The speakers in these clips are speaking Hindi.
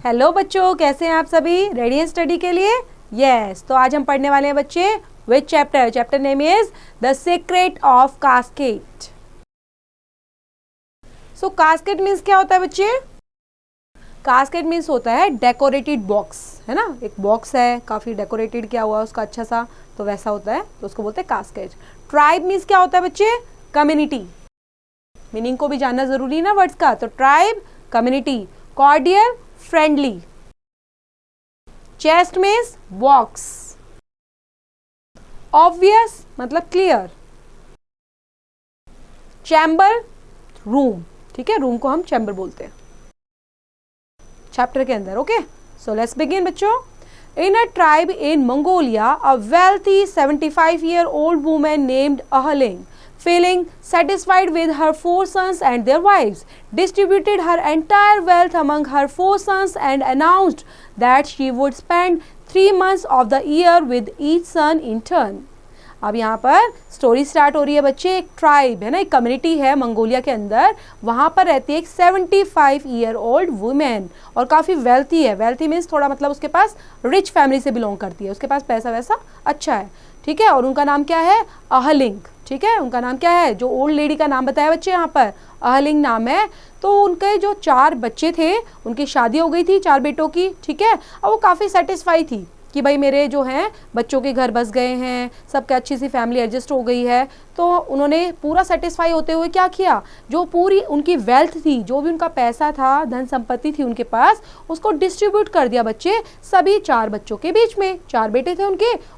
हेलो बच्चों, कैसे हैं आप सभी? रेडी हैं स्टडी के लिए? यस। तो आज हम पढ़ने वाले हैं बच्चे विच chapter? Chapter name is the secret of casket. So casket means क्या होता है बच्चे? कास्केट मीन्स होता है डेकोरेटेड बॉक्स, है ना। एक बॉक्स है काफी डेकोरेटेड किया हुआ उसका अच्छा सा, तो वैसा होता है, तो उसको बोलते हैं कास्केट। ट्राइब मीन्स क्या होता है बच्चे? कम्युनिटी। मीनिंग को भी जानना जरूरी है ना वर्ड्स का। तो tribe community, cordial friendly, chest means box, obvious मतलब क्लियर, चैम्बर रूम, ठीक है, रूम को हम चैम्बर बोलते हैं चैप्टर के अंदर। ओके, सो लेट्स बिगिन बच्चों। In a tribe in Mongolia, a wealthy 75-year-old woman named Ahaling, feeling satisfied with her 4 sons and their wives, distributed her entire wealth among her 4 sons and announced that she would spend 3 months of the year with each son in turn. अब यहाँ पर स्टोरी स्टार्ट हो रही है बच्चे। एक ट्राइब है ना, एक कम्युनिटी है मंगोलिया के अंदर, वहाँ पर रहती है एक 75-year-old वुमेन और काफ़ी वेल्थी है। वेल्थी मीन्स थोड़ा मतलब उसके पास रिच फैमिली से बिलोंग करती है, उसके पास पैसा वैसा अच्छा है, ठीक है। और उनका नाम क्या है? अहलिंग, ठीक है। उनका नाम क्या है? जो ओल्ड लेडी का नाम बताया बच्चे यहाँ पर, अहलिंग नाम है। तो उनके जो 4 बच्चे थे, उनकी शादी हो गई थी 4 बेटों की, ठीक है। और वो काफ़ी सेटिस्फाई थी कि भाई मेरे जो हैं बच्चों के घर बस गए हैं, सबके अच्छी सी फैमिली एडजस्ट हो गई है। तो उन्होंने पूरा सेटिस्फाई होते हुए क्या किया, जो पूरी उनकी वेल्थ थी, जो भी उनका पैसा था, धन संपत्ति थी उनके पास, उसको डिस्ट्रीब्यूट कर दिया बच्चे सभी 4 बच्चों के बीच में। 4 बेटे थे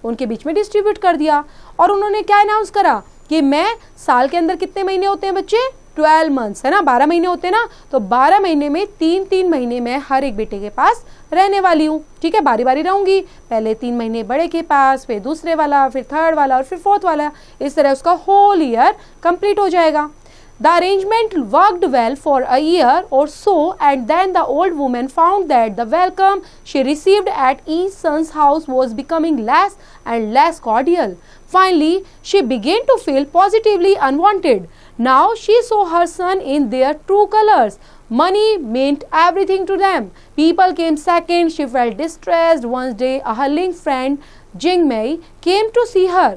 उनके बीच में डिस्ट्रीब्यूट कर दिया। और उन्होंने क्या अनाउंस करा कि मैं साल के अंदर कितने महीने होते हैं बच्चे? 12 मंथ्स, है ना, 12 महीने होते हैं ना। तो 12 महीने में 3-3 महीने में हर एक बेटे के पास रहने वाली हूँ, ठीक है। बारी बारी रहूंगी, पहले 3 महीने बड़े के पास, फिर दूसरे वाला, फिर थर्ड वाला और फिर फोर्थ वाला। इस तरह उसका होल ईयर कंप्लीट हो जाएगा। The arrangement worked well for a year or so, and then the old woman found that the welcome she received at each son's house was becoming less and less cordial. Finally, she began to feel positively unwanted. Now she saw her son in their true colors. Money meant everything to them. People came second. She felt distressed. One day, a Haling friend, Jingmei, came to see her.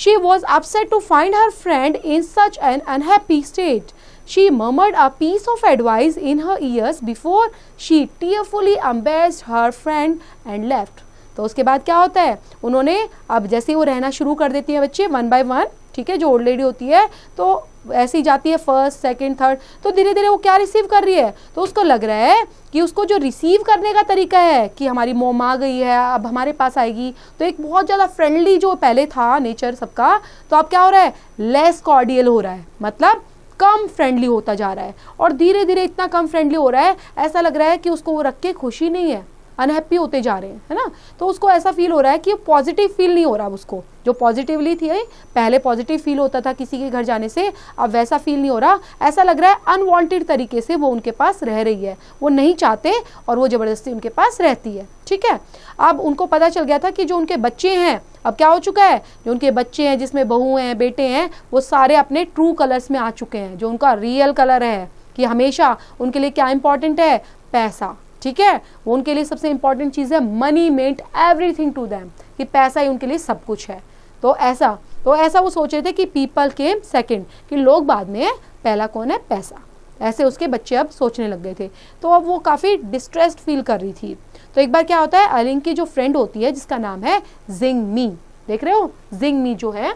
She was upset to find her friend in such an unhappy state. She murmured a piece of advice in her ears before she tearfully embraced her friend and left. तो उसके बाद क्या होता है, उन्होंने अब जैसे वो रहना शुरू कर देती है बच्चे 1 by 1, ठीक है, जो ओल्ड लेडी होती है तो ऐसी जाती है फर्स्ट, सेकंड, थर्ड, तो धीरे धीरे वो क्या रिसीव कर रही है, तो उसको लग रहा है कि उसको जो रिसीव करने का तरीका है कि हमारी मोम आ गई है, अब हमारे पास आएगी, तो एक बहुत ज़्यादा फ्रेंडली जो पहले था नेचर सबका, तो अब क्या हो रहा है, लेस कॉर्डियल हो रहा है, मतलब कम फ्रेंडली होता जा रहा है। और धीरे धीरे इतना कम फ्रेंडली हो रहा है, ऐसा लग रहा है कि उसको वो रख के खुशी नहीं है, अनहैप्पी होते जा रहे हैं, है ना। तो उसको ऐसा फील हो रहा है कि पॉजिटिव फील नहीं हो रहा उसको, जो पॉजिटिवली थी पहले पॉजिटिव फील होता था किसी के घर जाने से, अब वैसा फील नहीं हो रहा। ऐसा लग रहा है अनवांटेड तरीके से वो उनके पास रह रही है, वो नहीं चाहते और वो ज़बरदस्ती उनके पास रहती है, ठीक है। अब उनको पता चल गया था कि जो उनके बच्चे हैं, अब क्या हो चुका है, जो उनके बच्चे हैं जिसमें बहू हैं, बेटे हैं, वो सारे अपने ट्रू कलर्स में आ चुके हैं, जो उनका रियल कलर है कि हमेशा उनके लिए क्या इंपॉर्टेंट है, पैसा, ठीक है। वो उनके लिए सबसे इंपॉर्टेंट चीज़ है, money meant everything to them, कि पैसा ही उनके लिए सब कुछ है। तो ऐसा वो सोच रहे थे कि पीपल केम सेकंड, कि लोग बाद में, पहला कौन है, पैसा। ऐसे उसके बच्चे अब सोचने लग गए थे। तो अब वो काफ़ी डिस्ट्रेस्ड फील कर रही थी। तो एक बार क्या होता है, अलिंग की जो फ्रेंड होती है जिसका नाम है जिंग मी, देख रहे हो, जिंग मी जो है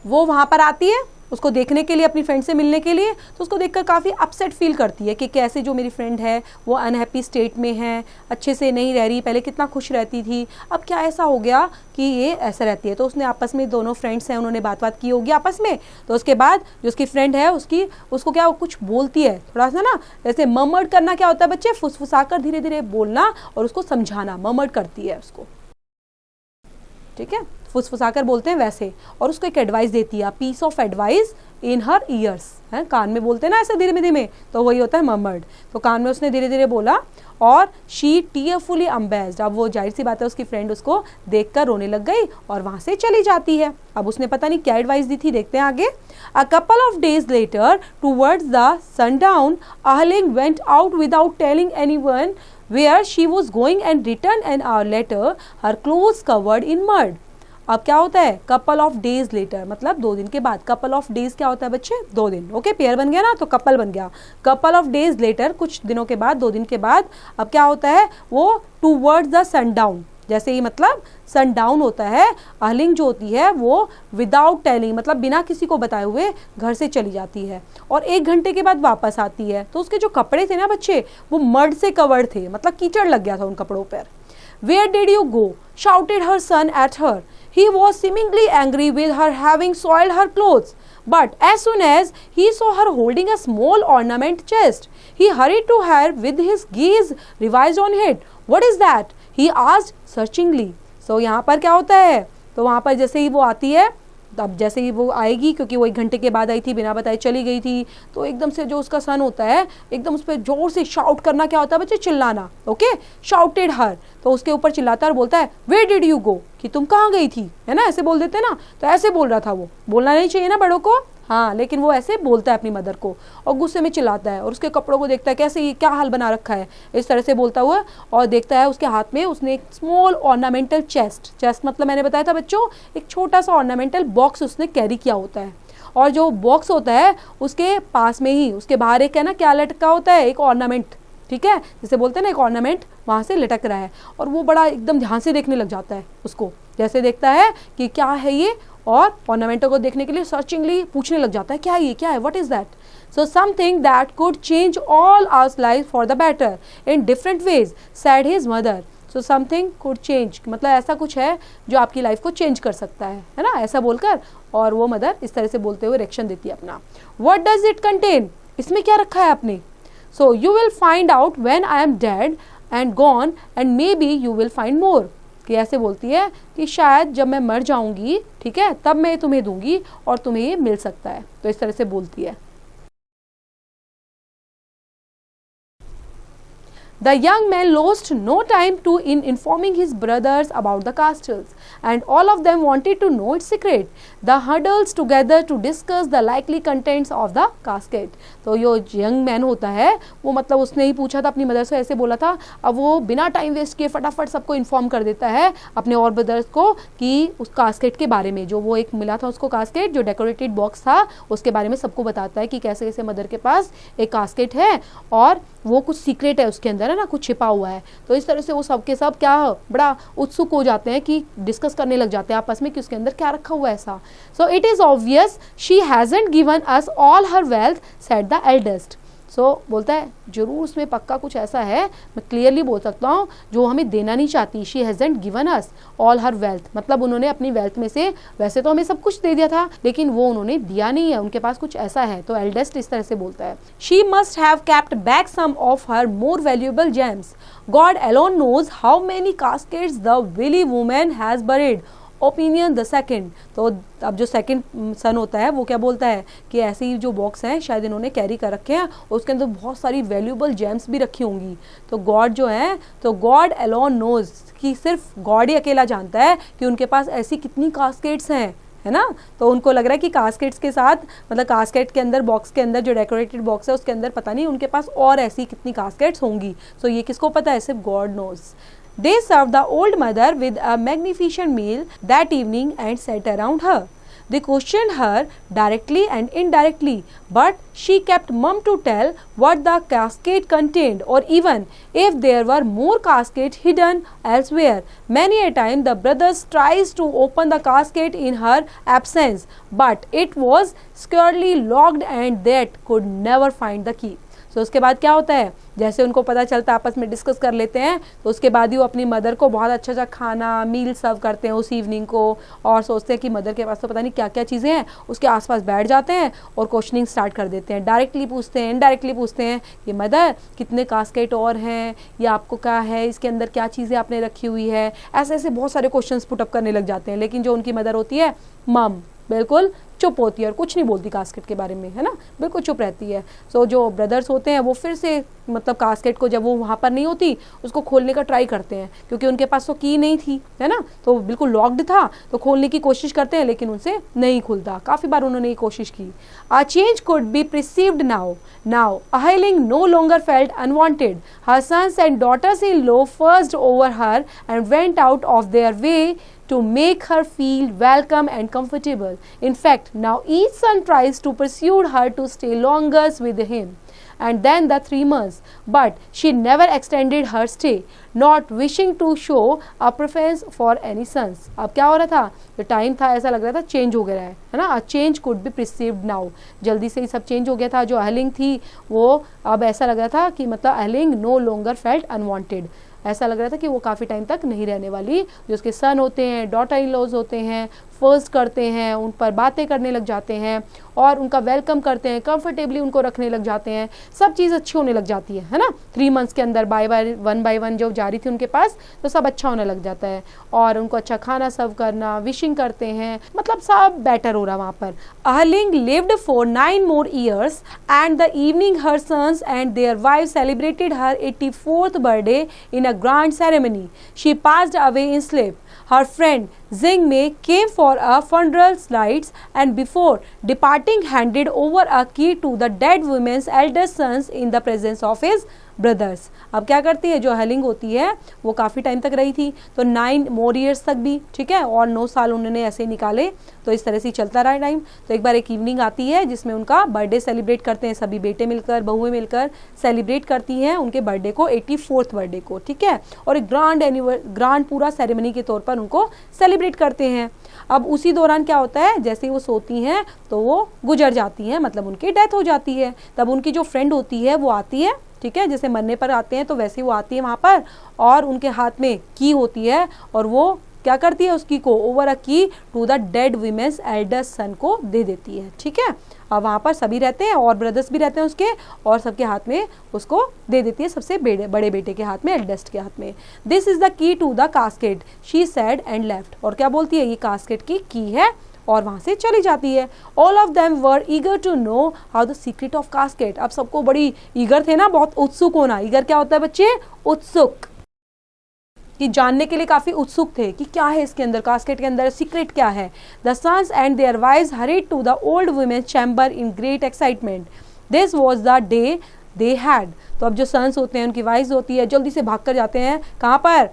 वो वहाँ पर आती है उसको देखने के लिए, अपनी फ्रेंड से मिलने के लिए। तो उसको देखकर काफ़ी अपसेट फील करती है कि कैसे जो मेरी फ्रेंड है वो अनहैप्पी स्टेट में है, अच्छे से नहीं रह रही, पहले कितना खुश रहती थी, अब क्या ऐसा हो गया कि ये ऐसा रहती है। तो उसने आपस में, दोनों फ्रेंड्स हैं, उन्होंने बात की होगी आपस में। तो उसके बाद जो उसकी फ्रेंड है उसको क्या कुछ बोलती है थोड़ा सा ना, जैसे मर्मर्ड करना क्या होता है बच्चे, फुसफुसाकर धीरे धीरे बोलना और उसको समझाना, मर्मर्ड करती है उसको, ठीक है, फुसफुसाकर बोलते हैं वैसे। और उसको एक एडवाइस देती है, piece of advice in her ears, है, कान में बोलते हैं ना ऐसे धीमे धीमे, तो वही होता है मर्मर्ड। तो कान में उसने धीरे धीरे बोला और शी टीयरफुली अम्बेस्ड। अब वो जाहिर सी बात है उसकी फ्रेंड उसको देखकर रोने लग गई और वहां से चली जाती है। अब उसने पता नहीं क्या एडवाइस दी थी, देखते हैं आगे। A couple of days later, towards the sundown, Ahling went out without telling anyone where she was going and returned an hour later, her clothes covered in mud. अब क्या होता है, कपल ऑफ डेज लेटर मतलब 2 दिन के बाद। कपल ऑफ डेज क्या होता है बच्चे, 2 दिन। ओके, पेयर बन गया ना, तो कपल बन गया। कपल ऑफ डेज लेटर कुछ दिनों के बाद, 2 दिन के बाद। अब क्या होता है, वो टूवर्ड्स द सनडाउन, जैसे ही मतलब सनडाउन होता है, आहलिंग जो होती है वो विदाउट टेलिंग मतलब बिना किसी को बताए हुए घर से चली जाती है और 1 घंटे के बाद वापस आती है। तो उसके जो कपड़े थे ना बच्चे, वो मड से कवर्ड थे, मतलब कीचड़ लग गया था उन कपड़ों पर। Where did you go? shouted her son at her. He was seemingly angry with her having soiled her clothes. But as soon as he saw her holding a small ornament chest, he hurried to her with his gaze revised on it. What is that? He asked searchingly. So यहाँ पर क्या होता है, तो वहाँ पर जैसे ही वो आती है, अब जैसे ही वो आएगी, क्योंकि वो 1 घंटे के बाद आई थी, बिना बताए चली गई थी, तो एकदम से जो उसका सन होता है एकदम उस पर जोर से शाउट करना, क्या होता है बच्चे, चिल्लाना। ओके, शाउटेड हर, तो उसके ऊपर चिल्लाता है और बोलता है वेयर डिड यू गो, कि तुम कहाँ गई थी, है ना, ऐसे बोल देते हैं ना, तो ऐसे बोल रहा था वो। बोलना नहीं चाहिए ना बड़ों को, हाँ, लेकिन वो ऐसे बोलता है अपनी मदर को और गुस्से में चिल्लाता है और उसके कपड़ों को देखता है, कैसे ये क्या हाल बना रखा है, इस तरह से बोलता हुआ। और देखता है उसके हाथ में उसने एक स्मॉल ऑर्नामेंटल चेस्ट, चेस्ट मतलब मैंने बताया था बच्चों, एक छोटा सा ऑर्नामेंटल बॉक्स उसने कैरी किया होता है। और जो बॉक्स होता है उसके पास में ही, उसके बाहर एक है ना क्या लटका होता है, एक ऑर्नामेंट, ठीक है, जिसे बोलते हैं ना एक ऑर्नामेंट, वहाँ से लटक रहा है। और वो बड़ा एकदम ध्यान से देखने लग जाता है उसको, जैसे देखता है कि क्या है ये, और ऑर्नामेंटों को देखने के लिए सर्चिंगली पूछने लग जाता है क्या है ये, क्या है, what is that. So something that could change all hours life for the better in different ways sad his mother. So something could change मतलब ऐसा कुछ है जो आपकी लाइफ को चेंज कर सकता है ना, ऐसा बोलकर। और वो मदर इस तरह से बोलते हुए रिएक्शन देती है अपना। व्हाट डज इट कंटेन, इसमें क्या रखा है आपने। So you will find out when I am dead and gone and may be you will find more. कि ऐसे बोलती है कि शायद जब मैं मर जाऊंगी, ठीक है, तब मैं तुम्हें दूंगी और तुम्हें ये मिल सकता है। तो इस तरह से बोलती है। The young man lost no time in informing his brothers about the castles, and all of them wanted to know its secret. The huddled together to discuss the likely contents of the casket. तो यो यंग मैन होता है वो मतलब उसने ही पूछा था अपनी मदर से, ऐसे बोला था। अब वो बिना टाइम वेस्ट किए फटाफट सबको इन्फॉर्म कर देता है अपने और ब्रदर्स को कि उस कास्केट के बारे में, जो वो एक मिला था उसको कास्केट, जो डेकोरेटेड बॉक्स था, उसके बारे में सबको बताता है कि कैसे कैसे मदर के पास एक कास्केट है और वो कुछ सीक्रेट है उसके अंदर, है ना, कुछ छिपा हुआ है। तो इस तरह से वो सबके सब क्या बड़ा उत्सुक हो जाते हैं कि डिस्कस करने लग जाते हैं आपस में कि उसके अंदर क्या रखा हुआ है ऐसा। So it is obvious she hasn't given us all her wealth said the eldest. So बोलता है जरूर उसमें पक्का कुछ ऐसा है, मैं क्लियरली बोल सकता हूँ, जो हमें देना नहीं चाहती। She hasn't given us all her wealth मतलब उन्होंने अपनी वेल्थ में से वैसे तो हमें सब कुछ दे दिया था, लेकिन वो उन्होंने दिया नहीं है, उनके पास कुछ ऐसा है। तो एल्डेस्ट इस तरह से बोलता है। She must have kept back some of her more valuable gems. God alone knows how many caskets the wily woman has buried. Opinion the second. तो अब जो सेकेंड सन होता है वो क्या बोलता है कि ऐसे ही जो बॉक्स हैं शायद इन्होंने कैरी कर रखे हैं और उसके अंदर बहुत सारी वैल्यूएबल जेम्स भी रखी होंगी। तो गॉड जो है, तो गॉड अलोन नोज, कि सिर्फ गॉड ही अकेला जानता है कि उनके पास ऐसी कितनी कास्केट्स हैं, है ना। तो उनको लग रहा है कि कास्केट्स के साथ मतलब कास्केट के अंदर, बॉक्स के अंदर जो डेकोरेटेड बॉक्स है उसके अंदर पता नहीं उनके पास और ऐसी कितनी कास्केट्स होंगी। सो ये किसको पता है, सिर्फ God knows. They served the old mother with a magnificent meal that evening and sat around her. They questioned her directly and indirectly, but she kept mum to tell what the casket contained, or even if there were more caskets hidden elsewhere. Many a time the brothers tries to open the casket in her absence, but it was securely locked and that could never find the key. तो उसके बाद क्या होता है, जैसे उनको पता चलता है आपस में डिस्कस कर लेते हैं, तो उसके बाद ही वो अपनी मदर को बहुत अच्छा अच्छा खाना मील सर्व करते हैं उस इवनिंग को, और सोचते हैं कि मदर के पास तो पता नहीं क्या क्या चीज़ें हैं, उसके आसपास बैठ जाते हैं और क्वेश्चनिंग स्टार्ट कर देते हैं। डायरेक्टली पूछते हैं, इनडायरेक्टली पूछते हैं कि मदर कितने कास्केट और हैं, या आपको क्या है, इसके अंदर क्या चीज़ें आपने रखी हुई है, ऐसे ऐसे बहुत सारे क्वेश्चंस पुटअप करने लग जाते हैं। लेकिन जो उनकी मदर होती है, मम, बिल्कुल चुप होती है और कुछ नहीं बोलती कास्केट के बारे में, है ना, बिल्कुल चुप रहती है। सो जो ब्रदर्स होते हैं वो फिर से मतलब कास्केट को जब वो वहाँ पर नहीं होती उसको खोलने का ट्राई करते हैं, क्योंकि उनके पास तो की नहीं थी, है ना, तो बिल्कुल लॉक्ड था, तो खोलने की कोशिश करते हैं लेकिन उनसे नहीं खुलता। काफ़ी बार उन्होंने ये कोशिश की। A change could be perceived now. Now, Ahiling no longer felt unwanted. Her sons and daughters-in-law fussed over her and went out of their way to make her feel welcome and comfortable. In fact, now each son tries to persuade her to stay longer with him. And then the 3 months, but she never extended her stay, not wishing to show a preference for any sons. अब क्या हो रहा था, जो टाइम था ऐसा लग रहा था चेंज हो गया है ना, a change could be perceived now. जल्दी से ही सब चेंज हो गया था। जो अहलिंग थी वो अब ऐसा लग रहा था कि मतलब अहलिंग नो लॉन्गर फेल्ट अनवांटेड, ऐसा लग रहा था कि वो काफ़ी टाइम तक नहीं रहने वाली। जो उसके सन होते हैं, डॉटर इन लॉज होते हैं, फर्स्ट करते हैं, उन पर बातें करने लग जाते हैं और उनका वेलकम करते हैं, कंफर्टेबली उनको रखने लग जाते हैं, सब चीज़ अच्छी होने लग जाती है ना। 3 मंथ्स के अंदर वन बाय वन जो जारी थी उनके पास, तो सब अच्छा होने लग जाता है और उनको अच्छा खाना सर्व करना, विशिंग करते हैं, मतलब सब बेटर हो रहा वहाँ पर। Ahiling lived for 9 more years and the evening her sons and their wives celebrated her 84th birthday in a grand ceremony. She passed away in sleep. Her friend Jing Mei came for a funeral rites and before departing handed over a key to the dead woman's eldest sons in the presence of his brothers. अब क्या करती है, जो अहिलिंग होती है वो काफ़ी टाइम तक रही थी, तो 9 मोर ईयर्स तक भी, ठीक है, और 9 साल उन्होंने ऐसे निकाले, तो इस तरह से चलता रहा टाइम। तो एक बार एक इवनिंग आती है जिसमें उनका बर्थडे सेलिब्रेट करते हैं, सभी बेटे मिलकर, बहुएं मिलकर सेलिब्रेट करती हैं उनके बर्थडे को, 84th बर्थडे को, ठीक है, और एक ग्रांड पूरा सेरेमनी के तौर पर उनको सेलिब्रेट करते हैं। अब उसी दौरान क्या होता है, जैसे ही वो सोती हैं तो वो गुजर जाती हैं, मतलब उनकी डेथ हो जाती है। तब उनकी जो फ्रेंड होती है वो आती है, ठीक है, जैसे मरने पर आते हैं तो वैसे ही वो आती है वहाँ पर और उनके हाथ में की होती है और वो क्या करती है, उसकी को over a key to the dead women's eldest son को दे देती है, ठीक है। अब वहाँ पर सभी रहते हैं और ब्रदर्स भी रहते हैं उसके, और सबके हाथ में उसको दे देती है, सबसे बड़े बेटे के हाथ में, एल्डेस्ट के हाथ में। This is the key to the casket, she said and left. और क्या बोलती है, ये कास्केट की है और वहां से चली जाती है। All of them were eager to know how the secret of casket. अब सबको बड़ी ईगर थे ना, बहुत उत्सुक होना। ईगर क्या होता है बच्चे, उत्सुक, कि जानने के लिए काफी उत्सुक थे कि क्या है इसके अंदर, कास्केट के अंदर सीक्रेट क्या है। The sons and their wives hurried to the old women's chamber in great excitement. This was the day they had. तो अब जो सन्स होते हैं, उनकी वाइव्स होती है, जल्दी से भाग कर जाते हैं कहाँ पर,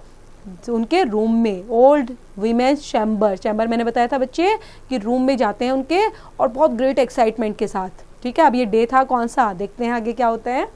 उनके रूम में, ओल्ड वीमेंस चैम्बर। चैम्बर मैंने बताया था बच्चे कि रूम में जाते हैं उनके, और बहुत ग्रेट एक्साइटमेंट के साथ, ठीक है। अब ये डे था कौन सा, देखते हैं आगे क्या होता है।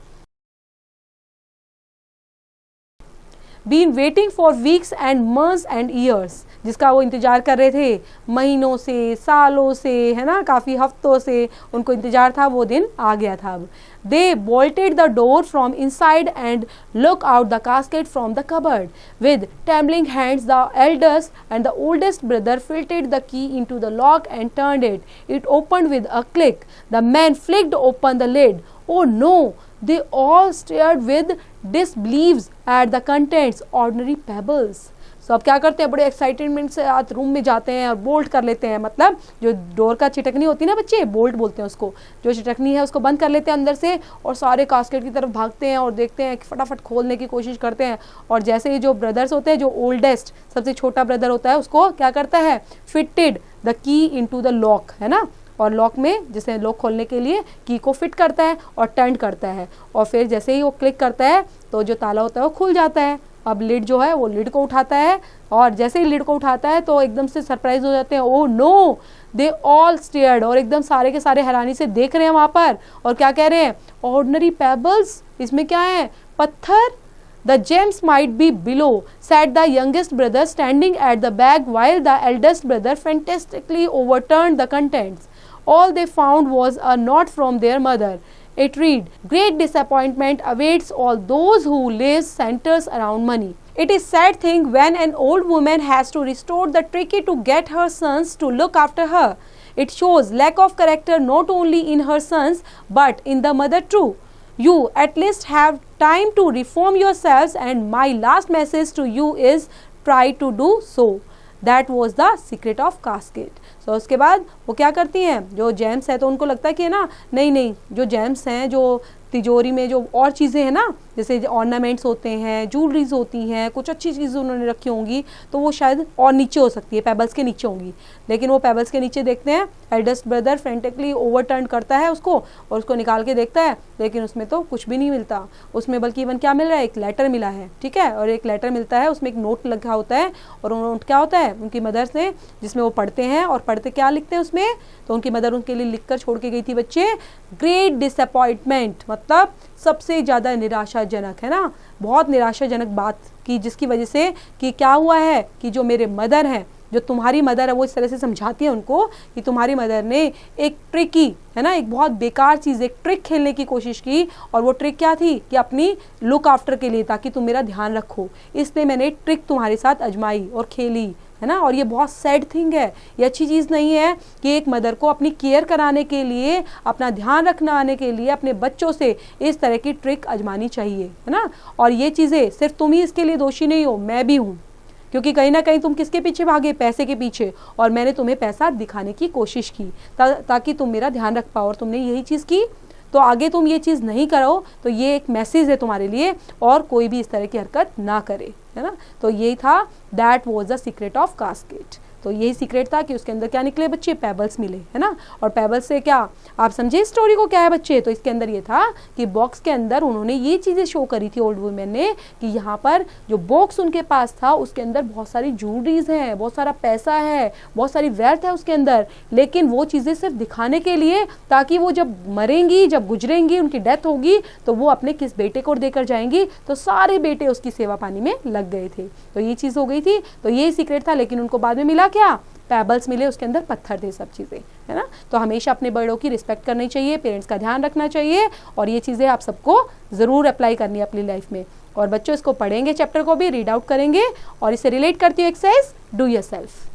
Been waiting for weeks and months and years, जिसका वो इंतजार कर रहे थे महीनों से, सालों से, है ना, काफ़ी हफ्तों से उनको इंतजार था, वो दिन आ गया था अब। They bolted the door from inside and looked out the casket from the cupboard. With trembling hands, the eldest and the oldest brother fitted the key into the lock and turned it. It opened with a click. The man flicked open the lid. Oh no! They all stared with disbelief at the contents, ordinary pebbles. So अब क्या करते हैं, बड़े एक्साइटमेंट से आज रूम में जाते हैं और बोल्ट कर लेते हैं, मतलब जो डोर का चिटकनी होती है ना बच्चे, बोल्ट बोलते हैं उसको, जो चिटकनी है उसको बंद कर लेते हैं अंदर से, और सारे कास्केट की तरफ भागते हैं और देखते हैं कि फटाफट खोलने की कोशिश करते हैं। और जैसे ही जो ब्रदर्स होते हैं, जो ओल्डेस्ट सबसे छोटा ब्रदर होता है, उसको क्या करता है, fitted the key into the lock, है ना, और लॉक में जैसे लॉक खोलने के लिए की को फिट करता है और टर्न करता है, और फिर जैसे ही वो क्लिक करता है तो जो ताला होता है वो खुल जाता है। अब लिड जो है वो लिड को उठाता है, और जैसे ही लिड को उठाता है तो एकदम से सरप्राइज हो जाते हैं। Oh no, they all stared, और एकदम सारे के सारे हैरानी से देख रहे हैं वहाँ पर, और क्या कह रहे हैं, ऑर्डिनरी पेबल्स, इसमें क्या है, पत्थर। The gems might be below, said the youngest brother standing at the bag while the eldest brother fantastically overturned the contents. All they found was a note from their mother. It read, "Great disappointment awaits all those who live centers around money. It is sad thing when an old woman has to resort the tricky to get her sons to look after her. It shows lack of character not only in her sons but in the mother too. You at least have time to reform yourselves, and my last message to you is try to do so." That was the secret of casket. So उसके बाद वो क्या करती हैं, जो जेम्स है तो उनको लगता है कि ना नहीं जो जेम्स हैं, जो तिजोरी में जो और चीज़ें हैं ना, जैसे ऑर्नामेंट्स होते हैं, ज्वेलरीज होती हैं, कुछ अच्छी चीज़ें उन्होंने रखी होंगी, तो वो शायद और नीचे हो सकती है, पेबल्स के नीचे होंगी। लेकिन वो पेबल्स के नीचे देखते हैं, एल्डेस्ट ब्रदर फ्रेंटिकली ओवरटर्न करता है उसको और उसको निकाल के देखता है, लेकिन उसमें तो कुछ भी नहीं मिलता। उसमें बल्कि इवन क्या मिल रहा है, एक लेटर मिला है, ठीक है, और एक लेटर मिलता है, उसमें एक नोट लिखा होता है, और नोट क्या होता है उनकी मदर से, जिसमें वो पढ़ते हैं, और पढ़ते क्या लिखते हैं उसमें, तो उनकी मदर उनके लिए लिख कर छोड़ के गई थी बच्चे, ग्रेट डिसअपॉइंटमेंट, मतलब सबसे ज़्यादा निराशाजनक, है ना, बहुत निराशाजनक बात की, जिसकी वजह से कि क्या हुआ है कि जो मेरे मदर हैं, जो तुम्हारी मदर है, वो इस तरह से समझाती है उनको कि तुम्हारी मदर ने एक ट्रिकी, है ना, एक बहुत बेकार चीज़, एक ट्रिक खेलने की कोशिश की, और वो ट्रिक क्या थी कि अपनी लुक आफ्टर के लिए, ताकि तुम मेरा ध्यान रखो, इसलिए मैंने ट्रिक तुम्हारे साथ आजमाई और खेली, है ना। और ये बहुत सैड थिंग है, ये अच्छी चीज़ नहीं है कि एक मदर को अपनी केयर कराने के लिए, अपना ध्यान रखना आने के लिए अपने बच्चों से इस तरह की ट्रिक आजमानी चाहिए, है ना। और ये चीज़ें सिर्फ तुम ही इसके लिए दोषी नहीं हो, मैं भी हूँ, क्योंकि कहीं ना कहीं तुम किसके पीछे भागे, पैसे के पीछे, और मैंने तुम्हें पैसा दिखाने की कोशिश की ताकि तुम मेरा ध्यान रख पाओ, और तुमने यही चीज़ की, तो आगे तुम ये चीज़ नहीं करो। तो ये एक मैसेज है तुम्हारे लिए, और कोई भी इस तरह की हरकत ना करे, है ना। तो यही था, that was the secret of casket. तो यही सीक्रेट था कि उसके अंदर क्या निकले बच्चे, पेबल्स मिले, है ना। और पेबल्स से क्या, आप समझे स्टोरी को क्या है बच्चे, तो इसके अंदर ये था कि बॉक्स के अंदर उन्होंने ये चीज़ें शो करी थी ओल्ड वुमेन ने, कि यहाँ पर जो बॉक्स उनके पास था उसके अंदर बहुत सारी ज्वेलरीज हैं, बहुत सारा पैसा है, बहुत सारी वेल्थ है उसके अंदर, लेकिन वो चीज़ें सिर्फ दिखाने के लिए, ताकि वो जब मरेंगी, जब गुजरेंगी, उनकी डेथ होगी, तो वो अपने किस बेटे को देकर जाएंगी, तो सारे बेटे उसकी सेवा पानी में लग गए थे। तो ये चीज़ हो गई थी, तो यही सीक्रेट था। लेकिन उनको बाद में मिला क्या, पेबल्स मिले, उसके अंदर पत्थर थे, सब चीज़ें, है ना। तो हमेशा अपने बड़ों की रिस्पेक्ट करनी चाहिए, पेरेंट्स का ध्यान रखना चाहिए, और ये चीज़ें आप सबको ज़रूर अप्लाई करनी है अपनी लाइफ में। और बच्चों इसको पढ़ेंगे, चैप्टर को भी रीड आउट करेंगे, और इसे रिलेट करती हूँ एक्सरसाइज डू योरसेल्फ।